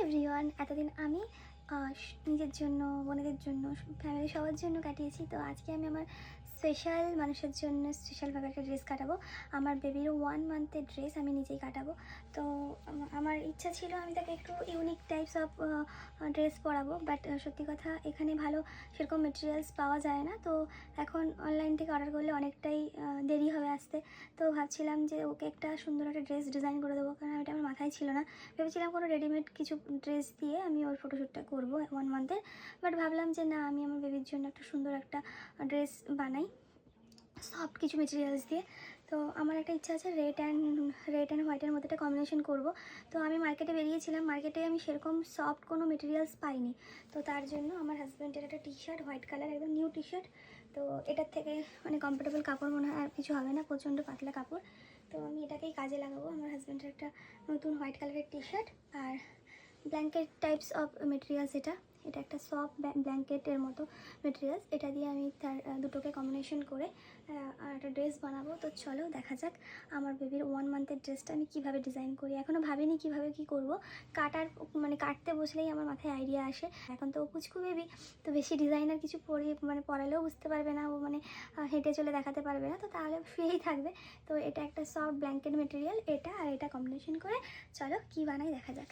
Everyone, এতদিন আমি নিজের জন্য, বোনেদের জন্য, ফ্যামিলি সবার জন্য কাটিয়েছি। তো আজকে আমি আমার স্পেশাল মানুষের জন্য স্পেশালভাবে একটা ড্রেস কাটাবো। আমার বেবিরও 1 মান্থের ড্রেস আমি নিজেই কাটাবো। তো আমার ইচ্ছা ছিল আমি তাকে একটু ইউনিক টাইপস অফ ড্রেস পরাবো, বাট সত্যি কথা এখানে ভালো সেরকম মেটেরিয়ালস পাওয়া যায় না। তো এখন অনলাইন থেকে অর্ডার করলে অনেকটাই দেরি হবে আসতে। তো ভাবছিলাম যে ওকে একটা সুন্দর একটা ড্রেস ডিজাইন করে দেবো, কারণ এটা আমার মাথায় ছিল না। ভেবেছিলাম কোনো রেডিমেড কিছু ড্রেস দিয়ে আমি ওর ফটোশ্যুটটা করবো 1 মান্থের, বাট ভাবলাম যে না, আমি আমার বেবির জন্য একটা সুন্দর একটা ড্রেস বানাই সফট কিছু মেটেরিয়ালস দিয়ে। তো আমার একটা ইচ্ছা আছে রেড অ্যান্ড হোয়াইটের মধ্যে একটা কম্বিনেশন করবো। তো আমি মার্কেটে বেরিয়েছিলাম, মার্কেটে আমি সেরকম সফট কোনো মেটেরিয়ালস পাইনি। তো তার জন্য আমার হাজব্যান্ডের একটা টি শার্ট, হোয়াইট কালার, একদম নিউ টি শার্ট। তো এটার থেকে মানে কমফোর্টেবল কাপড় মনে হয় আর কিছু হবে না, প্রচণ্ড পাতলা কাপড়। তো আমি এটাকেই কাজে লাগাবো। আমার হাজব্যান্ডের একটা নতুন হোয়াইট কালারের টি শার্ট আর ব্ল্যাঙ্কেট টাইপস অফ মেটেরিয়ালস। এটা একটা সফট ব্ল্যাঙ্কেটের মতো মেটেরিয়ালস। এটা দিয়ে আমি তার দুটোকে কম্বিনেশন করে একটা ড্রেস বানাবো। তো চলো দেখা যাক আমার বেবির 1 মান্থের ড্রেসটা আমি কীভাবে ডিজাইন করি। এখনও ভাবিনি কীভাবে কী করবো। কাটতে বসলেই আমার মাথায় আইডিয়া আসে। এখন তো ও পুচকু বেবি, তো বেশি ডিজাইনার কিছু পরালেও বুঝতে পারবে না, ও হেঁটে চলে দেখাতে পারবে না, তো তাহলে শুয়েই থাকবে। তো এটা একটা সফট ব্ল্যাঙ্কেট মেটেরিয়াল, এটা আর এটা কম্বিনেশন করে চলো কী বানাই দেখা যাক।